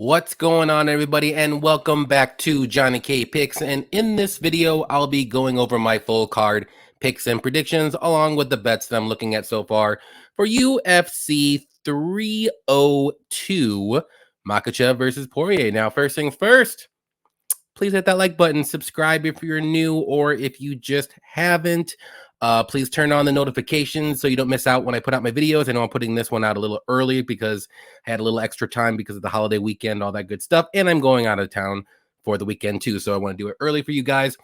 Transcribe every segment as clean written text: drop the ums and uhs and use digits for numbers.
What's going on, everybody, and welcome back to Johnny K Picks. And in this video, I'll be going over my full card picks and predictions, along with the bets that I'm looking at so far for UFC 302 Makhachev versus Poirier. Now, first things first, please hit that like button, subscribe if you're new, or if you just haven't. Please turn on the notifications so you don't miss out when I put out my videos. I know I'm putting this one out a little early because I had a little extra time because of the holiday weekend, all that good stuff. And I'm going out of town for the weekend too. So I want to do it early for you guys.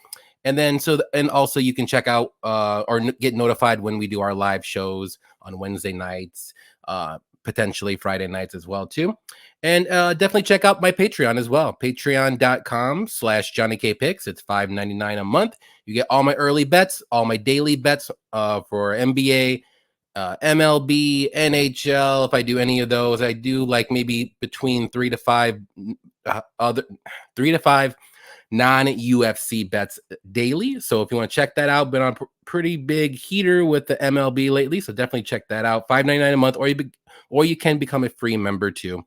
And then and also you can check out or get notified when we do our live shows on Wednesday nights, potentially Friday nights as well too. And definitely check out my Patreon as well. Patreon.com/JohnnyKpicks. It's $5.99 a month. You get all my early bets, all my daily bets for NBA, MLB, NHL. If I do any of those, I do like maybe between 3 to 5 non-UFC bets daily. So if you want to check that out, been on pretty big heater with the MLB lately. So definitely check that out. $5.99 a month, or you can become a free member too.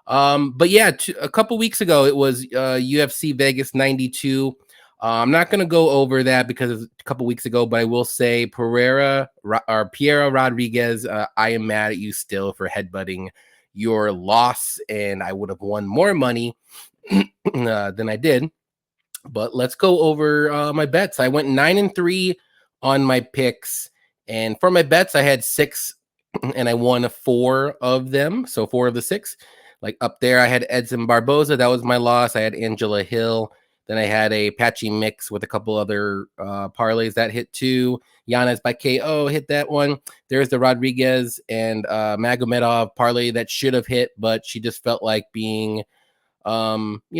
But yeah, a couple weeks ago, it was UFC Vegas 92. I'm not going to go over that because it's a couple weeks ago, but I will say Piera Rodriguez, I am mad at you still for headbutting your loss, and I would have won more money than I did. But let's go over my bets. I went 9-3 on my picks, and for my bets, I had 6, and I won 4 of them. So 4 of the 6. Like up there, I had Edson Barboza. That was my loss. I had Angela Hill. Then I had a patchy mix with a couple other parlays that hit too. Yanez by KO hit that one. There's the Rodriguez and Magomedov parlay that should have hit, but she just felt like being, Tyson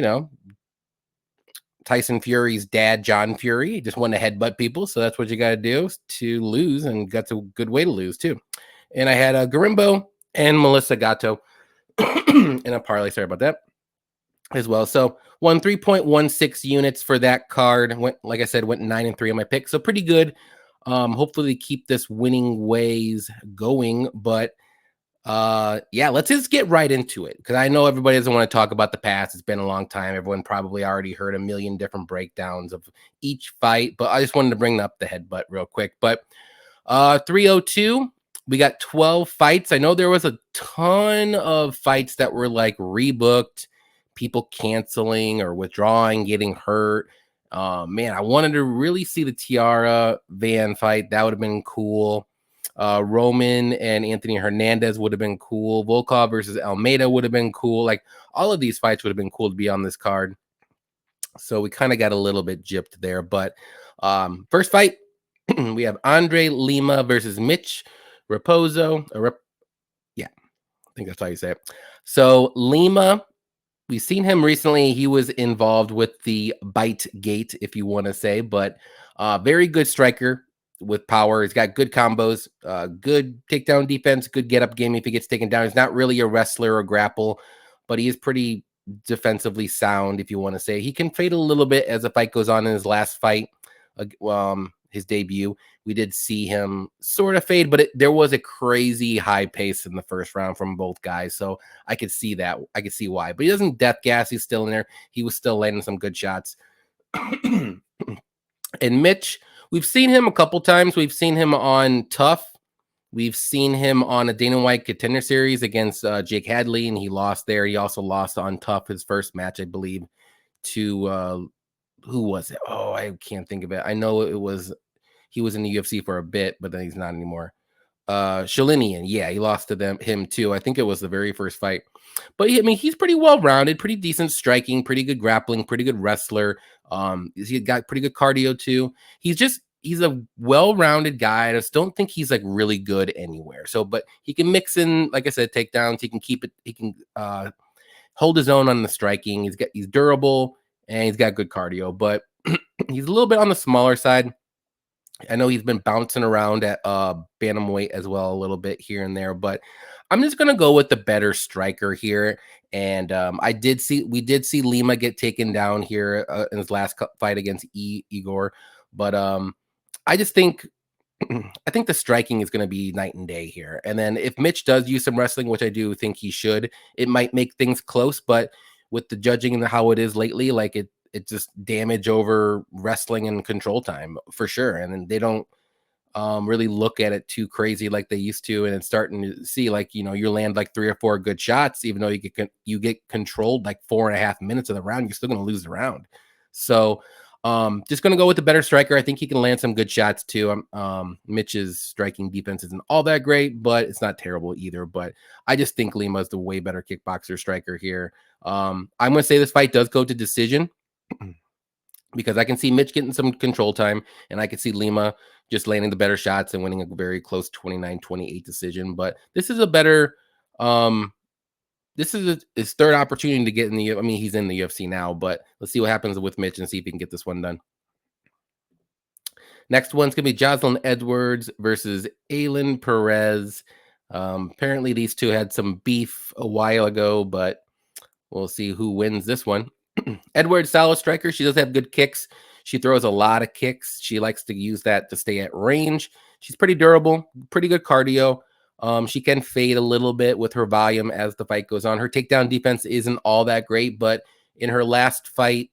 Fury's dad, John Fury. He just wanted to headbutt people. So that's what you got to do to lose, and that's a good way to lose too. And I had Garimbo and Melissa Gatto in a parlay. Sorry about that as well. So won 3.16 units for that card. Like I said, went 9-3 on my pick. So pretty good. Hopefully keep this winning ways going. But yeah, let's just get right into it, because I know everybody doesn't want to talk about the past. It's been a long time. Everyone probably already heard a million different breakdowns of each fight, but I just wanted to bring up the headbutt real quick. But 302, we got 12 fights. I know there was a ton of fights that were like rebooked, people canceling or withdrawing, getting hurt. Man, I wanted to really see the Tiara Van fight. That would have been cool. Roman and Anthony Hernandez would have been cool. Volkov versus Almeida would have been cool. Like, all of these fights would have been cool to be on this card. So we kind of got a little bit gypped there. But first fight, we have Andre Lima versus Mitch Raposo. Yeah, I think that's how you say it. So Lima, we've seen him recently. He was involved with the bite gate, if you want to say, but very good striker with power. He's got good combos, good takedown defense, good get up game if he gets taken down. He's not really a wrestler or grapple, but he is pretty defensively sound, if you want to say. He can fade a little bit as the fight goes on. In his last fight, his debut, we did see him sort of fade, but there was a crazy high pace in the first round from both guys. So I could see that. I could see why, but he doesn't death gas. He's still in there. He was still landing some good shots. And Mitch, we've seen him a couple times. We've seen him on Tough. We've seen him on a Dana White Contender Series against Jake Hadley, and he lost there. He also lost on Tough his first match, I believe, to who was it? Oh, I can't think of it. I know he was in the UFC for a bit, but then he's not anymore. Shalinian, yeah, he lost to him too. I think it was the very first fight. But I mean, he's pretty well-rounded, pretty decent striking, pretty good grappling, pretty good wrestler. He's got pretty good cardio too. He's a well-rounded guy. I just don't think he's like really good anywhere. So, but he can mix in, like I said, takedowns. He can keep it. He can hold his own on the striking. He's durable, and he's got good cardio. But he's a little bit on the smaller side. I know he's been bouncing around at bantamweight as well a little bit here and there, but I'm just gonna go with the better striker here. And we did see Lima get taken down here in his last fight against Igor, but I just think I think the striking is going to be night and day here. And then if Mitch does use some wrestling, which I do think he should, it might make things close. But with the judging and how it is lately, like it just damage over wrestling and control time for sure. And then they don't really look at it too crazy like they used to, and it's starting to see like, you know, you land like 3 or 4 good shots, even though you get controlled like 4.5 minutes of the round, you're still going to lose the round. So just going to go with the better striker. I think he can land some good shots too. Mitch's striking defense isn't all that great, but it's not terrible either. But I just think Lima is the way better kickboxer striker here. I'm going to say this fight does go to decision because I can see Mitch getting some control time, and I can see Lima just landing the better shots and winning a very close 29-28 decision. But this is a better, this is his third opportunity to get in the, I mean, he's in the UFC now, but let's see what happens with Mitch and see if he can get this one done. Next one's going to be Jocelyn Edwards versus Aylin Perez. Apparently these two had some beef a while ago, but we'll see who wins this one. Edwards, solid striker. She does have good kicks. She throws a lot of kicks. She likes to use that to stay at range. She's pretty durable, pretty good cardio. She can fade a little bit with her volume as the fight goes on. Her takedown defense isn't all that great, but in her last fight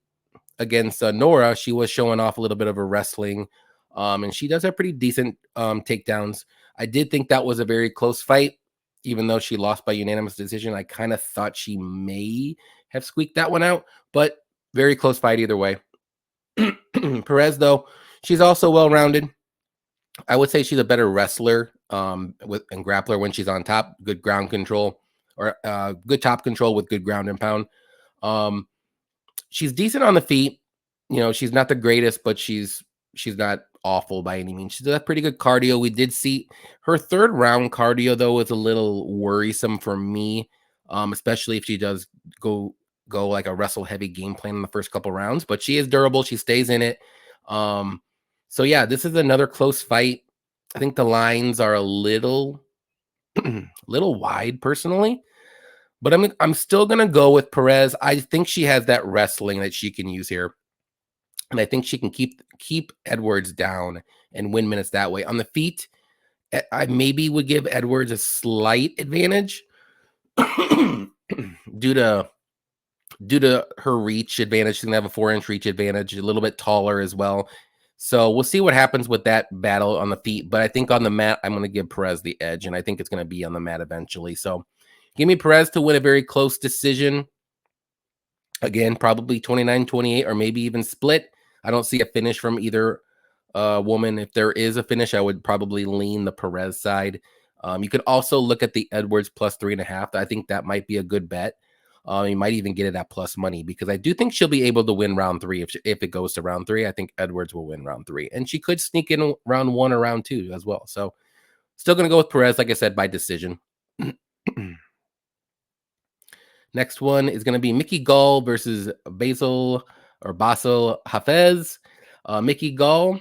against Nora, she was showing off a little bit of her wrestling, and she does have pretty decent takedowns. I did think that was a very close fight, even though she lost by unanimous decision. I kind of thought she may have squeaked that one out, but very close fight either way. Perez, though, she's also well-rounded. I would say she's a better wrestler and grappler when she's on top. Good ground control, or good top control with good ground and pound. She's decent on the feet. You know, she's not the greatest, but she's not awful by any means. She's got pretty good cardio. We did see her third round cardio, though, was a little worrisome for me, especially if she does go like a wrestle heavy game plan in the first couple rounds. But she is durable. She stays in it. So yeah, this is another close fight. I think the lines are a little wide personally, but I'm still gonna go with Perez. I think she has that wrestling that she can use here, and I think she can keep Edwards down and win minutes that way. On the feet, I maybe would give Edwards a slight advantage due to her reach advantage. She's gonna have a 4-inch reach advantage, a little bit taller as well. So we'll see what happens with that battle on the feet. But I think on the mat, I'm going to give Perez the edge, and I think it's going to be on the mat eventually. So give me Perez to win a very close decision. Again, probably 29-28 or maybe even split. I don't see a finish from either woman. If there is a finish, I would probably lean the Perez side. You could also look at the Edwards plus 3.5. I think that might be a good bet. You might even get it at plus money because I do think she'll be able to win round 3 if it goes to round 3. I think Edwards will win round 3, and she could sneak in round 1 or round 2 as well. So still going to go with Perez, like I said, by decision. Next one is going to be Mickey Gall versus Basel Hafez. Mickey Gall,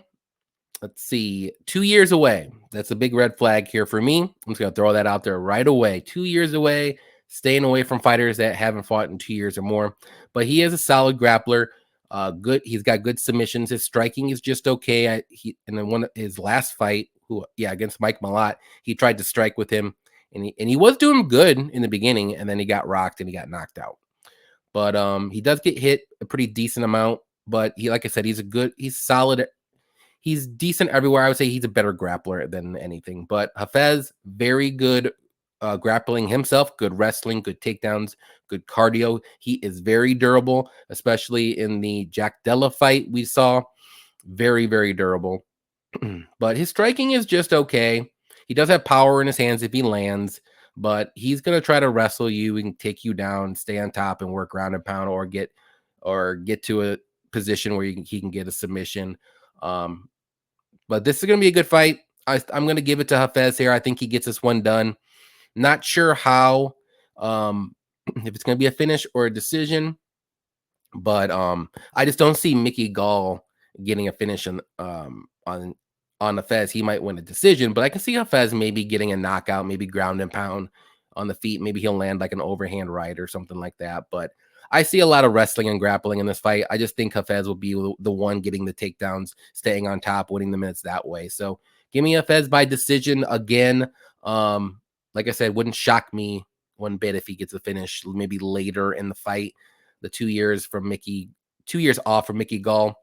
let's see, 2 years away. That's a big red flag here for me. I'm just going to throw that out there right away. 2 years away. Staying away from fighters that haven't fought in 2 years or more. But he is a solid grappler. Good. He's got good submissions. His striking is just okay. And then one of his last fight, against Mike Malott, he tried to strike with him, and he was doing good in the beginning, and then he got rocked and he got knocked out. But he does get hit a pretty decent amount. But like I said, he's solid. He's decent everywhere. I would say he's a better grappler than anything. But Hafez, very good. Grappling himself, good wrestling, good takedowns, good cardio. He is very durable, especially in the Jack Della fight we saw. Very, very durable. But his striking is just okay. He does have power in his hands if he lands, but he's going to try to wrestle you and take you down, stay on top, and work ground and pound, or get to a position where he can get a submission. But this is going to be a good fight. I'm going to give it to Hafez here. I think he gets this one done. Not sure how, if it's going to be a finish or a decision, but I just don't see Mickey Gall getting a finish on Hafez. He might win a decision, but I can see Hafez maybe getting a knockout, maybe ground and pound on the feet. Maybe he'll land like an overhand right or something like that. But I see a lot of wrestling and grappling in this fight. I just think Hafez will be the one getting the takedowns, staying on top, winning the minutes that way. So Give me Hafez by decision again. Like I said, wouldn't shock me one bit if he gets a finish maybe later in the fight. The 2 years off from Mickey Gall,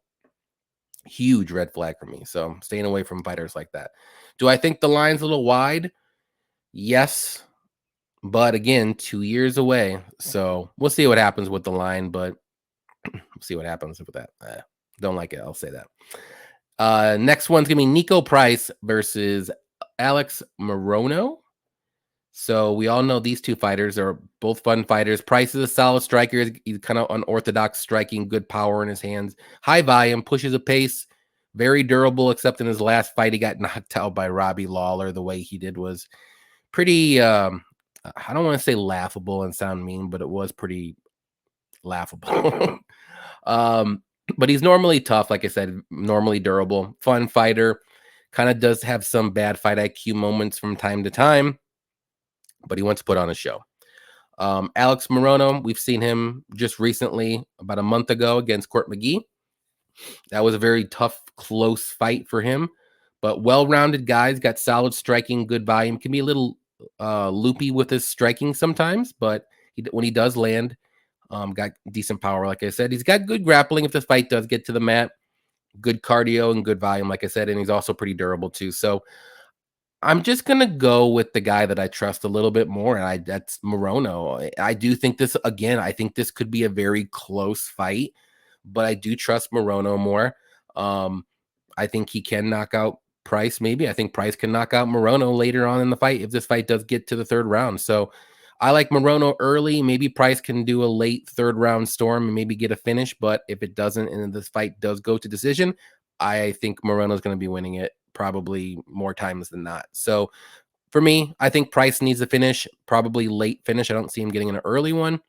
huge red flag for me. So I'm staying away from fighters like that. Do I think the line's a little wide? Yes. But again, 2 years away. So we'll see what happens with the line, but we'll see what happens with that. Don't like it. I'll say that. Next one's going to be Nico Price versus Alex Morono. So we all know these two fighters are both fun fighters. Price is a solid striker. He's kind of unorthodox striking, good power in his hands. High volume, pushes a pace, very durable, except in his last fight, he got knocked out by Robbie Lawler. The way he did was pretty, I don't want to say laughable and sound mean, but it was pretty laughable. But he's normally tough, like I said, normally durable, fun fighter. Kind of does have some bad fight IQ moments from time to time, but he wants to put on a show. Alex Morono, we've seen him just recently, about a month ago, against Court McGee. That was a very tough, close fight for him, but well-rounded guys, got solid striking, good volume. Can be a little loopy with his striking sometimes, but when he does land, got decent power. Like I said, he's got good grappling if the fight does get to the mat, good cardio and good volume, like I said, and he's also pretty durable too. So I'm just going to go with the guy that I trust a little bit more, and that's Morono. I do think this, again, I think this could be a very close fight, but I do trust Morono more. I think he can knock out Price, maybe. I think Price can knock out Morono later on in the fight if this fight does get to the third round. So I like Morono early. Maybe Price can do a late third round storm and maybe get a finish, but if it doesn't and this fight does go to decision, I think Morono's going to be winning it probably more times than not. So for me, I think Price needs a finish, probably late finish. I don't see him getting an early one.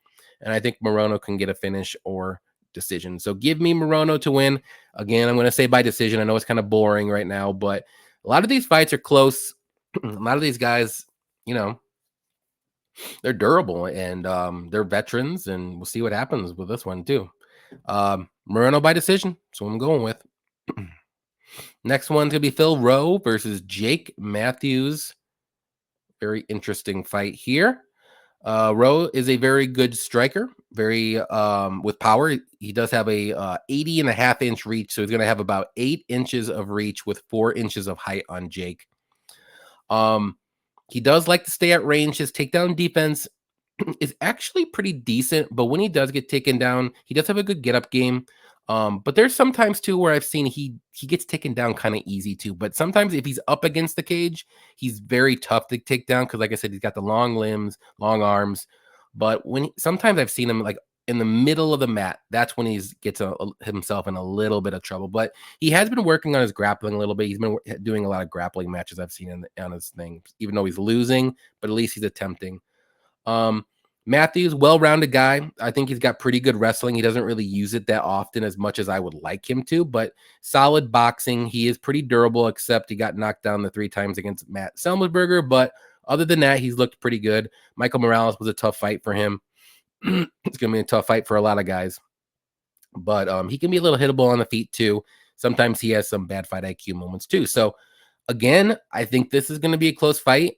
And I think Morono can get a finish or decision. So give me Morono to win. Again, I'm going to say by decision. I know it's kind of boring right now, but a lot of these fights are close. A lot of these guys, you know, they're durable and they're veterans, and we'll see what happens with this one too. Morono by decision. So I'm going with. Next one's gonna be Phil Rowe versus Jake Matthews. Very interesting fight here. Rowe is a very good striker, very with power. He does have a 80.5-inch reach, so he's gonna have about 8 inches of reach with 4 inches of height on Jake. He does like to stay at range. His takedown defense is actually pretty decent, but when he does get taken down, he does have a good get-up game. But there's sometimes too where I've seen he gets taken down kind of easy too. But sometimes if he's up against the cage, he's very tough to take down because, like I said, he's got the long limbs, long arms. But sometimes I've seen him like in the middle of the mat, that's when he gets himself in a little bit of trouble. But he has been working on his grappling a little bit. He's been doing a lot of grappling matches I've seen on his thing, even though he's losing, but at least he's attempting. Matthews, well-rounded guy. I think he's got pretty good wrestling. He doesn't really use it that often as much as I would like him to, but solid boxing. He is pretty durable, except he got knocked down the 3 times against Matt Selmsberger. But other than that, he's looked pretty good. Michael Morales was a tough fight for him. It's going to be a tough fight for a lot of guys. But he can be a little hittable on the feet too. Sometimes he has some bad fight IQ moments too. So again, I think this is going to be a close fight.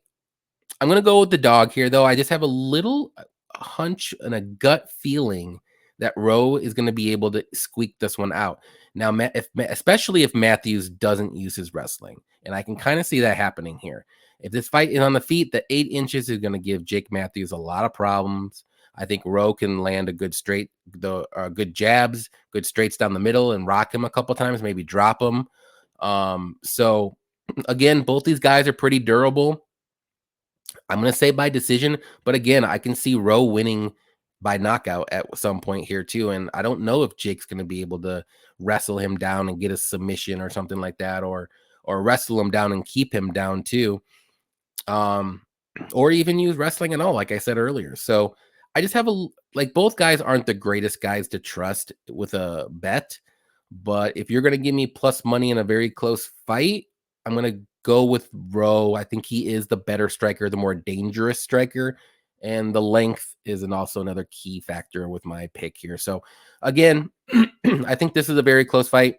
I'm going to go with the dog here, though. I just have a little hunch and a gut feeling that Rowe is going to be able to squeak this one out. Now, especially if Matthews doesn't use his wrestling, and I can kind of see that happening here. If this fight is on the feet, the 8 inches is going to give Jake Matthews a lot of problems. I think Rowe can land a good good jabs, good straights down the middle, and rock him a couple times, maybe drop him. So again, both these guys are pretty durable. I'm going to say by decision, but again, I can see Rowe winning by knockout at some point here too. And I don't know if Jake's going to be able to wrestle him down and get a submission or something like that, or wrestle him down and keep him down too. Or even use wrestling at all, like I said earlier. So I just have both guys aren't the greatest guys to trust with a bet, but if you're going to give me plus money in a very close fight, I'm going to go with Rowe. I think he is the better striker, the more dangerous striker, and the length is also another key factor with my pick here. So again, I think this is a very close fight.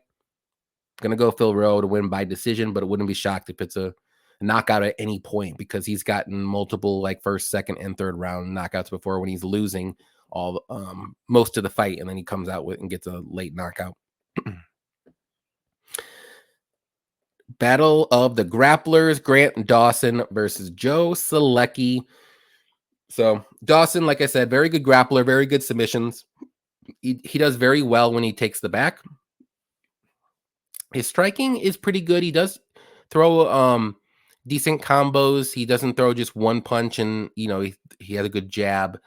Gonna go Phil Rowe to win by decision, but it wouldn't be shocked if it's a knockout at any point because he's gotten multiple like first, second, and third round knockouts before when he's losing all most of the fight, and then he comes out with and gets a late knockout. Battle of the Grapplers, Grant Dawson versus Joe Solecki. So Dawson, like I said, very good grappler, very good submissions. He does very well when he takes the back. His striking is pretty good. He does throw decent combos. He doesn't throw just one punch, and he has a good jab.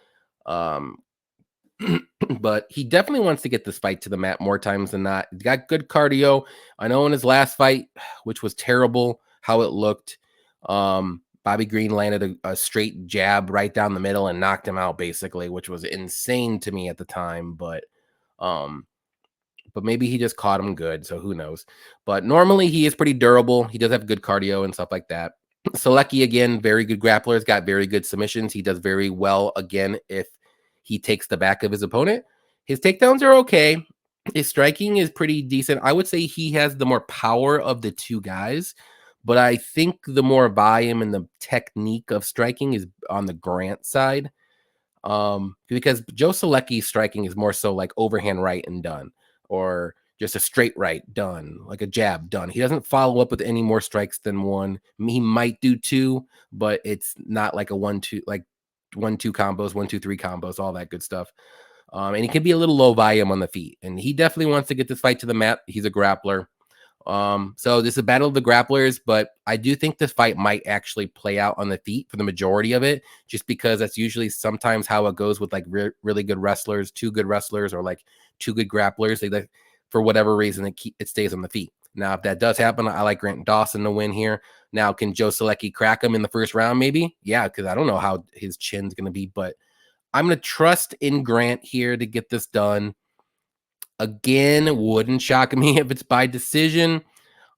But he definitely wants to get this fight to the mat more times than not. He's got good cardio. I know in his last fight, which was terrible, how it looked. Bobby Green landed a straight jab right down the middle and knocked him out basically, which was insane to me at the time. But maybe he just caught him good, so who knows. But normally he is pretty durable. He does have good cardio and stuff like that. Solecki, again, very good grappler. Has got very good submissions. He does very well, again, if he takes the back of his opponent. His takedowns are okay. His striking is pretty decent. I would say he has the more power of the two guys, but I think the more volume and the technique of striking is on the Grant side. Because Joe Solecki's striking is more so like overhand right and done, or just a straight right done, like a jab done. He doesn't follow up with any more strikes than one. He might do two, but it's not like a 1-2, like 1-2 combos, 1-2-3 combos, all that good stuff. And he can be a little low volume on the feet, and he definitely wants to get this fight to the mat. He's a grappler. So this is a battle of the grapplers, but I do think this fight might actually play out on the feet for the majority of it, just because that's usually sometimes how it goes with like really good wrestlers, two good wrestlers, or like two good grapplers. They like, for whatever reason, it stays on the feet. Now, if that does happen, I like Grant Dawson to win here. Now, can Joe Solecki crack him in the first round? Maybe. Yeah, because I don't know how his chin's going to be, but I'm going to trust in Grant here to get this done. Again, wouldn't shock me if it's by decision,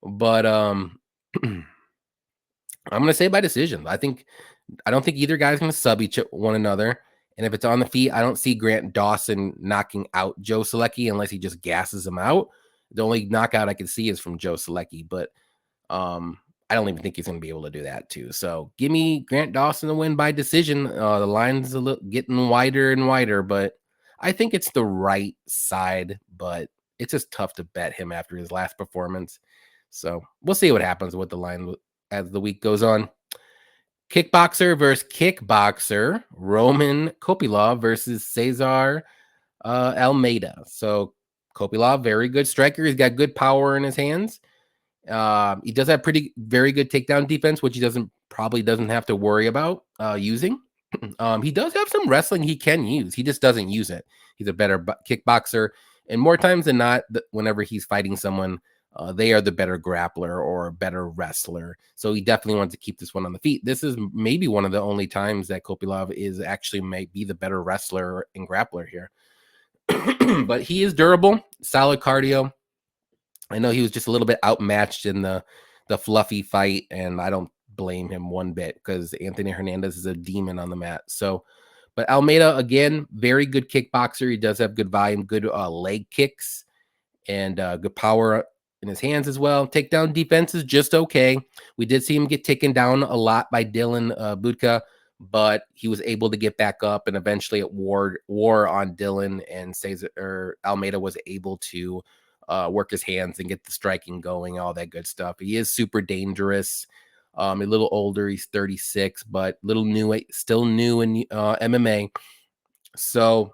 but I'm going to say by decision. I don't think either guy's going to sub one another. And if it's on the feet, I don't see Grant Dawson knocking out Joe Solecki unless he just gasses him out. The only knockout I can see is from Joe Solecki, but I don't even think he's going to be able to do that too. So give me Grant Dawson to win by decision. The line's getting wider and wider, but I think it's the right side, but it's just tough to bet him after his last performance. So we'll see what happens with the line as the week goes on. Kickboxer versus kickboxer. Roman Kopylov versus Cesar Almeida. So Kopylov, very good striker. He's got good power in his hands. He does have very good takedown defense, which he probably doesn't have to worry about using. He does have some wrestling he can use. He just doesn't use it. He's a better kickboxer, and more times than not, whenever he's fighting someone, they are the better grappler or better wrestler. So he definitely wants to keep this one on the feet. This is maybe one of the only might be the better wrestler and grappler here. But he is durable, solid cardio. I know he was just a little bit outmatched in the fluffy fight, and I don't blame him one bit because Anthony Hernandez is a demon on the mat. So, but Almeida, again, very good kickboxer. He does have good volume, good leg kicks, and good power in his hands as well. Takedown defense is just okay. We did see him get taken down a lot by Dylan Budka, but he was able to get back up, and eventually it wore on Dylan, and Almeida was able to work his hands and get the striking going, all that good stuff. He is super dangerous. A little older, he's 36, but still new in MMA. So,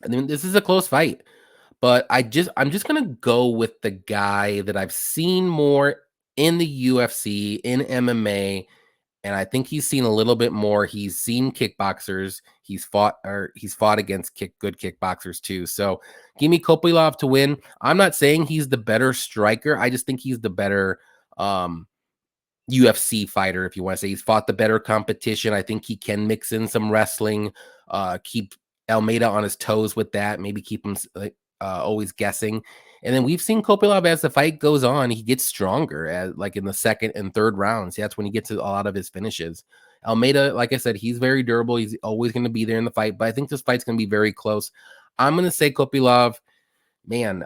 I mean, this is a close fight, but I'm just gonna go with the guy that I've seen more in the UFC, in MMA, and I think he's seen a little bit more. He's seen kickboxers. He's fought against good kickboxers too. So give me Kopylov to win. I'm not saying he's the better striker. I just think he's the better UFC fighter, if you want to say. He's fought the better competition. I think he can mix in some wrestling, keep Almeida on his toes with that, maybe keep him always guessing. And then we've seen Kopylov as the fight goes on, he gets stronger, like in the second and third rounds. That's when he gets a lot of his finishes. Almeida, like I said, he's very durable. He's always going to be there in the fight, but I think this fight's going to be very close. I'm going to say Kopylov. Man,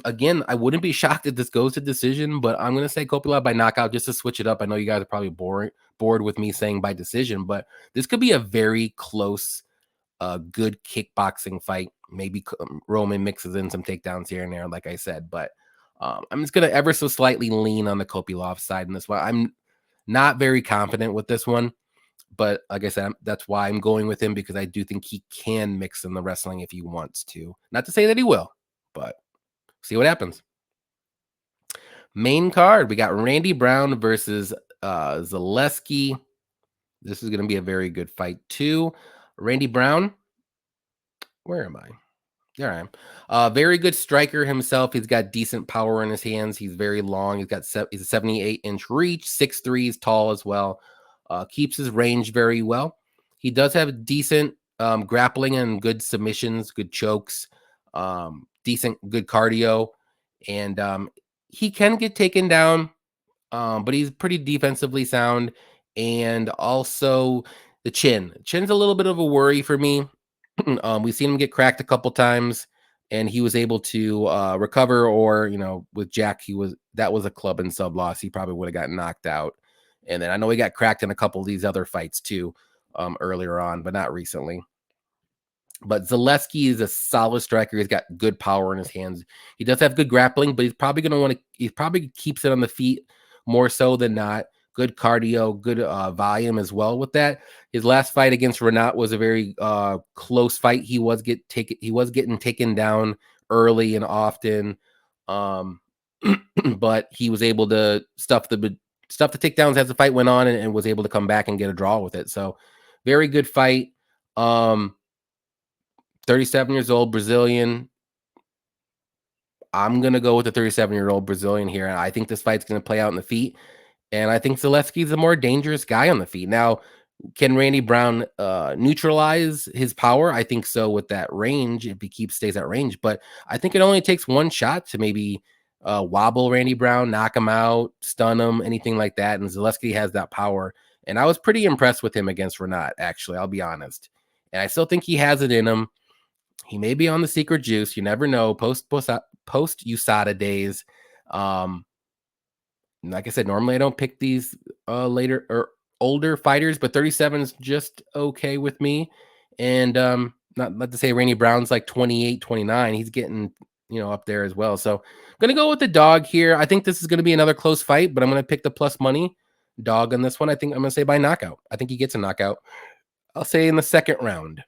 Again, I wouldn't be shocked if this goes to decision, but I'm going to say Kopylov by knockout just to switch it up. I know you guys are probably bored with me saying by decision, but this could be a very close, good kickboxing fight. Maybe Roman mixes in some takedowns here and there, like I said, but I'm just going to ever so slightly lean on the Kopylov side in this one. I'm not very confident with this one, but like I said, that's why I'm going with him, because I do think he can mix in the wrestling if he wants to. Not to say that he will, but see what happens. Main card, we got Randy Brown versus Zaleski. This is going to be a very good fight too. Randy Brown, where am I? There I am. Very good striker himself. He's got decent power in his hands. He's very long. He's a 78-inch reach, 6'3", he's tall as well. Keeps his range very well. He does have decent grappling and good submissions, good chokes, decent, good cardio, and he can get taken down, but he's pretty defensively sound. And also the chin's a little bit of a worry for me. We've seen him get cracked a couple times, and he was able to recover, or, with Jack, that was a club and sub loss. He probably would have gotten knocked out. And then I know he got cracked in a couple of these other fights too, earlier on, but not recently. But Zaleski is a solid striker. He's got good power in his hands. He does have good grappling, but he's probably going to want to, he probably keeps it on the feet more so than not. Good cardio, good volume as well with that. His last fight against Renat was a very close fight. He was getting taken down early and often, but he was able to stuff the takedowns as the fight went on, and was able to come back and get a draw with it. So very good fight. 37 years old, Brazilian. I'm going to go with the 37-year-old Brazilian here. And I think this fight's going to play out in the feet. And I think Zaleski's a more dangerous guy on the feet. Now, can Randy Brown neutralize his power? I think so, with that range, if he stays at range. But I think it only takes one shot to maybe wobble Randy Brown, knock him out, stun him, anything like that. And Zaleski has that power. And I was pretty impressed with him against Renat, actually, I'll be honest. And I still think he has it in him. He may be on the secret juice. You never know. Post USADA days. Like I said, normally I don't pick these later or older fighters, but 37 is just okay with me. And not to say Randy Brown's like 28, 29. He's getting, up there as well. So I'm going to go with the dog here. I think this is going to be another close fight, but I'm going to pick the plus money dog on this one. I think I'm going to say by knockout. I think he gets a knockout. I'll say in the second round.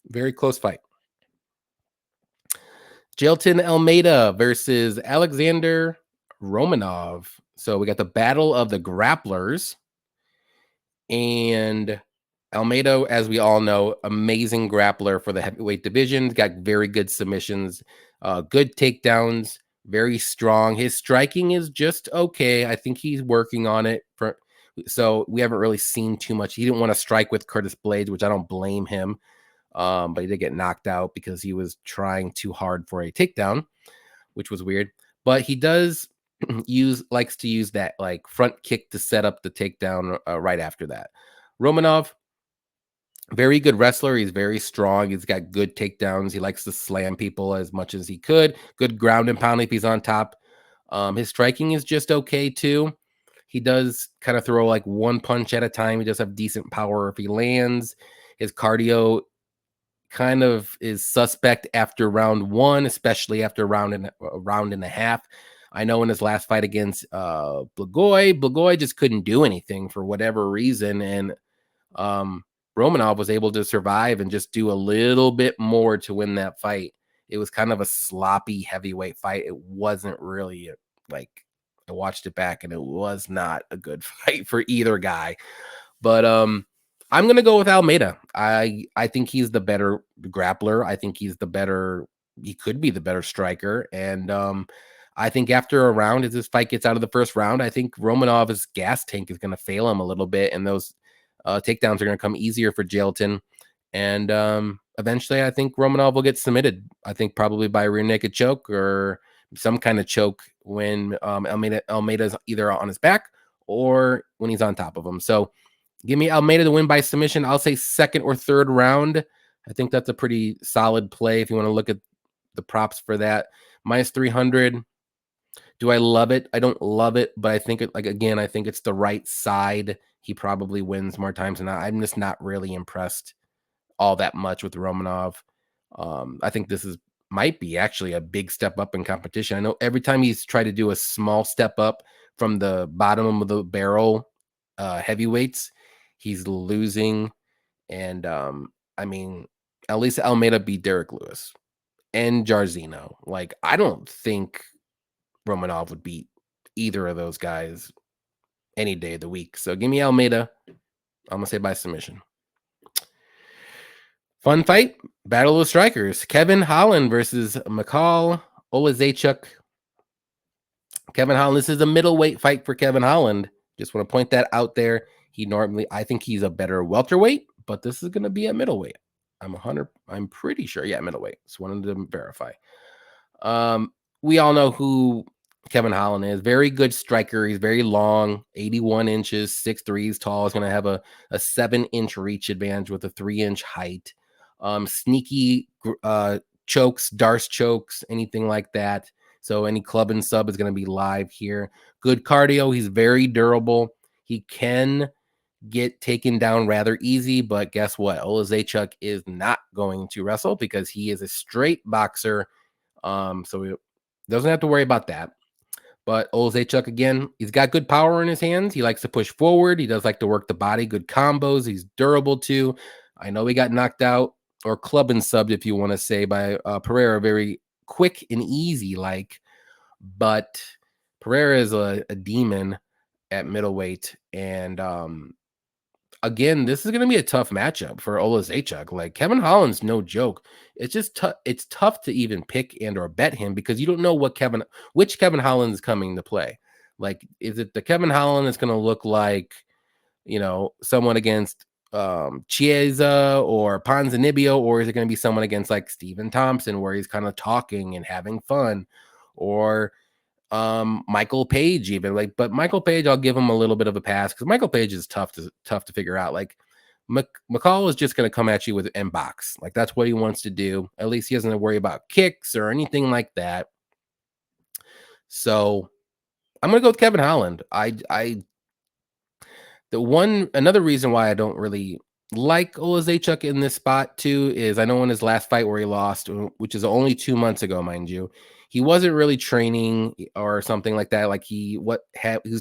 Very close fight. Jailton Almeida versus Alexander Romanov. So we got the battle of the grapplers. And Almeida, as we all know, amazing grappler for the heavyweight division. Got very good submissions, good takedowns, very strong. His striking is just okay. I think he's working on it. So we haven't really seen too much. He didn't want to strike with Curtis Blades, which I don't blame him. But he did get knocked out because he was trying too hard for a takedown, which was weird. But he does likes to use that like front kick to set up the takedown right after that. Romanov, very good wrestler. He's very strong. He's got good takedowns. He likes to slam people as much as he could. Good ground and pound if he's on top. His striking is just okay too. He does kind of throw like one punch at a time. He does have decent power if he lands. His cardio kind of is suspect after round one, especially after a round and a half. I know in his last fight against Blagoy just couldn't do anything for whatever reason, and Romanov was able to survive and just do a little bit more to win that fight. It was kind of a sloppy heavyweight fight. It wasn't really like, I watched it back and it was not a good fight for either guy. But I'm going to go with Almeida. I think he's the better grappler. I think he could be the better striker. And I think after a round, as this fight gets out of the first round, I think Romanov's gas tank is going to fail him a little bit. And those takedowns are going to come easier for Jailton. And eventually, I think Romanov will get submitted. I think probably by a rear naked choke or some kind of choke when Almeida's either on his back or when he's on top of him. So give me Almeida to win by submission. I'll say second or third round. I think that's a pretty solid play if you want to look at the props for that. Minus 300. Do I love it? I don't love it, but I think I think it's the right side. He probably wins more times than not. I'm just not really impressed all that much with Romanov. I think this might be actually a big step up in competition. I know every time he's tried to do a small step up from the bottom of the barrel heavyweights, he's losing. And I mean, at least Almeida beat Derek Lewis and Jairzinho. Like, I don't think Romanov would beat either of those guys any day of the week. So give me Almeida. I'm gonna say by submission. Fun fight, battle of strikers. Kevin Holland versus Oleksiejczuk. Kevin Holland. This is a middleweight fight for Kevin Holland. Just want to point that out there. I think he's a better welterweight, but this is going to be a middleweight. I'm pretty sure. Yeah, middleweight. Just wanted to verify. We all know who Kevin Holland is. Very good striker. He's very long, 81 inches, 6'3". He's tall. He's going to have a 7-inch reach advantage with a 3-inch height. Sneaky chokes, Darce chokes, anything like that. So any club and sub is going to be live here. Good cardio. He's very durable. He can get taken down rather easy, but guess what? Oleksiejczuk is not going to wrestle because he is a straight boxer. So he doesn't have to worry about that. But Oleksiejczuk, again, he's got good power in his hands. He likes to push forward. He does like to work the body, good combos. He's durable too. I know he got knocked out or club and subbed, if you want to say, by Pereira, very quick and easy, but Pereira is a demon at middleweight. And again, this is going to be a tough matchup for Oleksiejczuk. Like, Kevin Holland's no joke. It's just it's tough to even pick and or bet him because you don't know which Kevin Holland is coming to play. Like, is it the Kevin Holland that's going to look like, someone against Chiesa or Ponzinibbio, or is it going to be someone against like Stephen Thompson where he's kind of talking and having fun, or Michael Page even? But Michael Page, I'll give him a little bit of a pass because Michael Page is tough to figure out. Like, McCall is just going to come at you with an box. Like, that's what he wants to do. At least he doesn't have to worry about kicks or anything like that. So I'm going to go with Kevin Holland. Another reason why I don't really like Oleksiejczuk in this spot too is I know in his last fight where he lost, which is only 2 months ago, mind you, he wasn't really training or something like that. Like, he was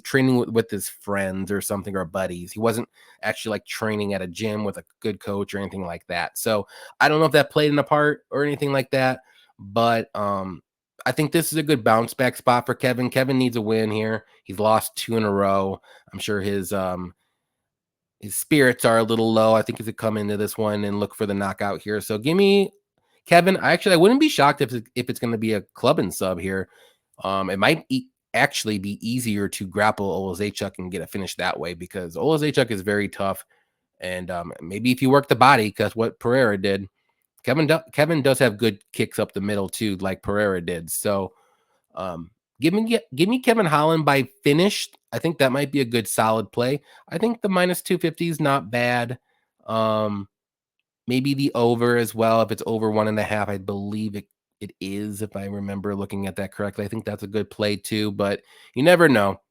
training with his friends or something, or buddies. He wasn't actually like training at a gym with a good coach or anything like that. So I don't know if that played in a part or anything like that, but I think this is a good bounce back spot for Kevin. Kevin needs a win here. He's lost 2 in a row. I'm sure his spirits are a little low. I think he could come into this one and look for the knockout here. So give me Kevin. I wouldn't be shocked if it's going to be a club and sub here. It might actually be easier to grapple Oleksiejczuk and get a finish that way because Oleksiejczuk is very tough. And maybe if you work the body, because what Pereira did, Kevin does have good kicks up the middle too, like Pereira did. So give me Kevin Holland by finish. I think that might be a good solid play. I think the minus 250 is not bad. Maybe the over as well. If it's over 1.5, I believe it is, if I remember looking at that correctly. I think that's a good play too, but you never know.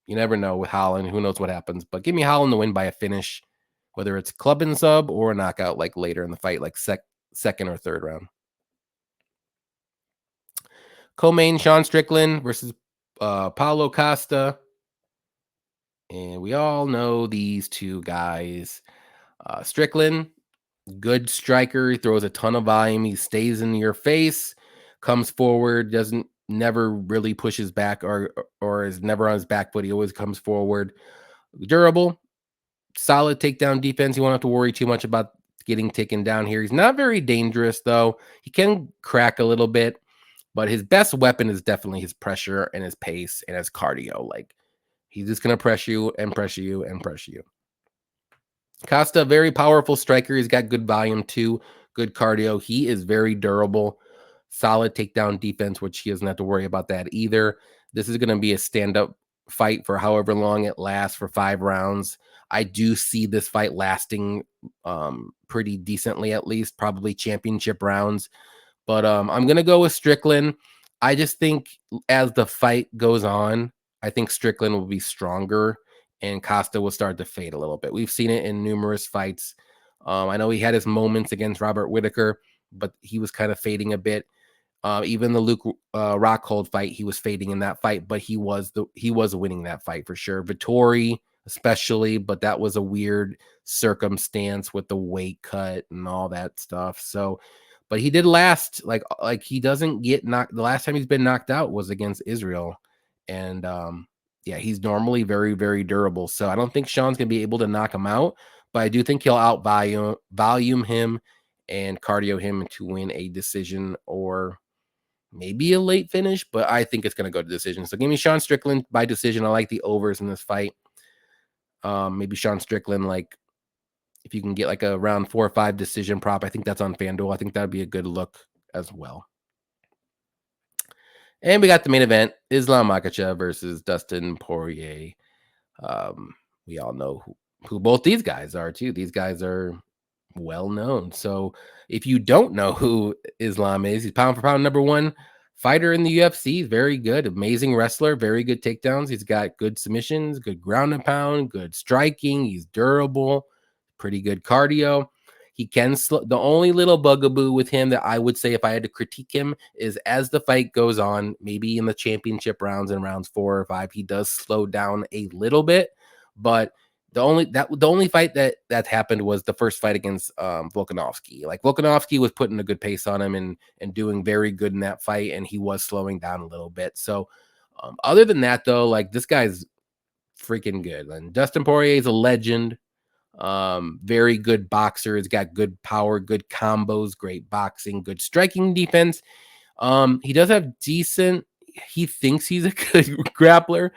You never know with Holland. Who knows what happens? But give me Holland to win by a finish, whether it's club and sub or a knockout like later in the fight, like second or third round. Co-main Sean Strickland versus Paulo Costa. And we all know these two guys. Strickland, good striker. He throws a ton of volume. He stays in your face, comes forward, never really pushes back or is never on his back foot. He always comes forward. Durable, solid takedown defense. You won't have to worry too much about getting taken down here. He's not very dangerous, though. He can crack a little bit, but his best weapon is definitely his pressure and his pace and his cardio. Like, he's just going to press you and pressure you and pressure you. Costa, very powerful striker. He's got good volume too, good cardio. He is very durable, solid takedown defense, which he doesn't have to worry about that either. This is going to be a stand-up fight for however long it lasts, for 5 rounds. I do see this fight lasting pretty decently, at least, probably championship rounds. But I'm gonna go with Strickland. I just think as the fight goes on, I think Strickland will be stronger and Costa will start to fade a little bit. We've seen it in numerous fights. I know he had his moments against Robert Whittaker, but he was kind of fading a bit. Even the Luke Rockhold fight, he was fading in that fight, but he was winning that fight for sure. Vittori especially, but that was a weird circumstance with the weight cut and all that stuff. So, but he did last. Like he doesn't get knocked. The last time he's been knocked out was against Israel, and yeah, he's normally very, very durable. So I don't think Sean's gonna be able to knock him out, but I do think he'll out volume him and cardio him to win a decision or maybe a late finish, but I think it's going to go to decision. So give me Sean Strickland by decision. I like the overs in this fight. Maybe Sean Strickland, like if you can get like a round 4 or 5 decision prop, I think that's on FanDuel. I think that'd be a good look as well. And we got the main event, Islam Makhachev versus Dustin Poirier. We all know who both these guys are too. These guys are well known. So if you don't know who Islam is, he's pound for pound #1 fighter in the UFC. He's very good, amazing wrestler, very good takedowns. He's got good submissions, good ground and pound, good striking. He's durable, pretty good cardio. He can slow. The only little bugaboo with him that I would say if I had to critique him is as the fight goes on, maybe in the championship rounds and rounds 4 or 5, he does slow down a little bit, but the only fight that happened was the first fight against Volkanovski. Like Volkanovski was putting a good pace on him and doing very good in that fight, and he was slowing down a little bit. So other than that, though, like this guy's freaking good. And Dustin Poirier is a legend. Very good boxer. He's got good power, good combos, great boxing, good striking defense. He does have decent. He thinks he's a good grappler.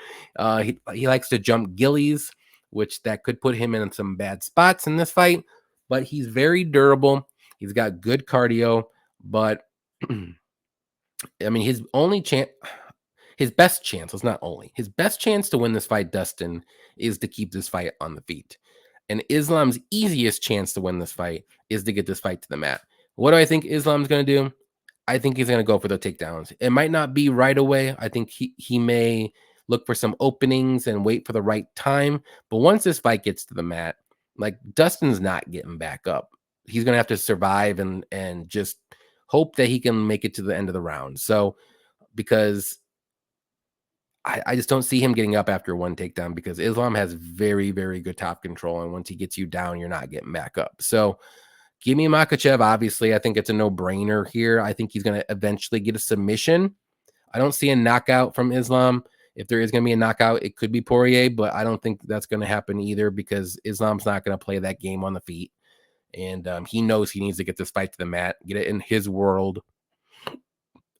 He likes to jump gillies, which that could put him in some bad spots in this fight, but he's very durable. He's got good cardio, but I mean, his best chance to win this fight, Dustin, is to keep this fight on the feet. And Islam's easiest chance to win this fight is to get this fight to the mat. What do I think Islam's going to do? I think he's going to go for the takedowns. It might not be right away. I think he may look for some openings and wait for the right time. But once this fight gets to the mat, like Dustin's not getting back up. He's going to have to survive and just hope that he can make it to the end of the round. So because I just don't see him getting up after one takedown because Islam has very, very good top control. And once he gets you down, you're not getting back up. So give me Makhachev. Obviously, I think it's a no-brainer here. I think he's going to eventually get a submission. I don't see a knockout from Islam. If there is going to be a knockout, it could be Poirier, but I don't think that's going to happen either because Islam's not going to play that game on the feet. And he knows he needs to get this fight to the mat, get it in his world.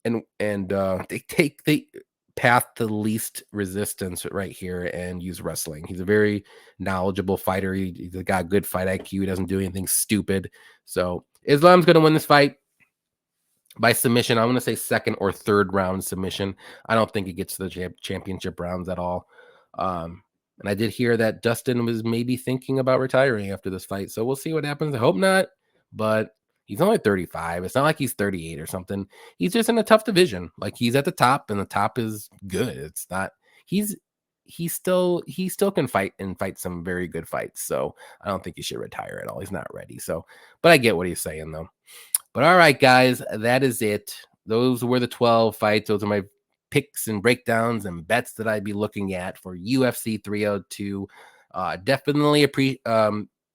And they take the path to least resistance right here and use wrestling. He's a very knowledgeable fighter. He's got good fight IQ. He doesn't do anything stupid. So Islam's going to win this fight by submission. I'm going to say second or third round submission. I don't think it gets to the championship rounds at all. And I did hear that Dustin was maybe thinking about retiring after this fight. So we'll see what happens. I hope not, but he's only 35. It's not like he's 38 or something. He's just in a tough division. Like he's at the top and the top is good. It's not, he still can fight and fight some very good fights. So I don't think he should retire at all. He's not ready. So, but I get what he's saying though. But all right, guys, that is it. Those were the 12 fights. Those are my picks and breakdowns and bets that I'd be looking at for UFC 302. Definitely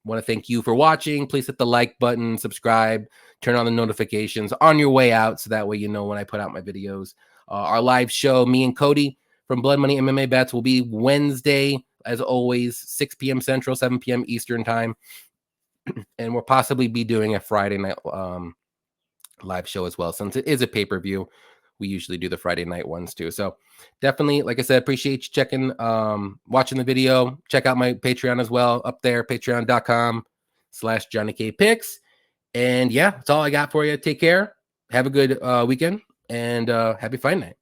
want to thank you for watching. Please hit the like button, subscribe, turn on the notifications on your way out so that way you know when I put out my videos. Our live show, me and Cody from Blood Money MMA Bets, will be Wednesday, as always, 6 p.m. Central, 7 p.m. Eastern time. And we'll possibly be doing a Friday night live show as well. Since it is a pay-per-view, we usually do the Friday night ones too. So definitely, like I said, appreciate you checking, watching the video. Check out my Patreon as well up there, patreon.com/JohnnyKpicks. And yeah, that's all I got for you. Take care. Have a good weekend and happy fight night.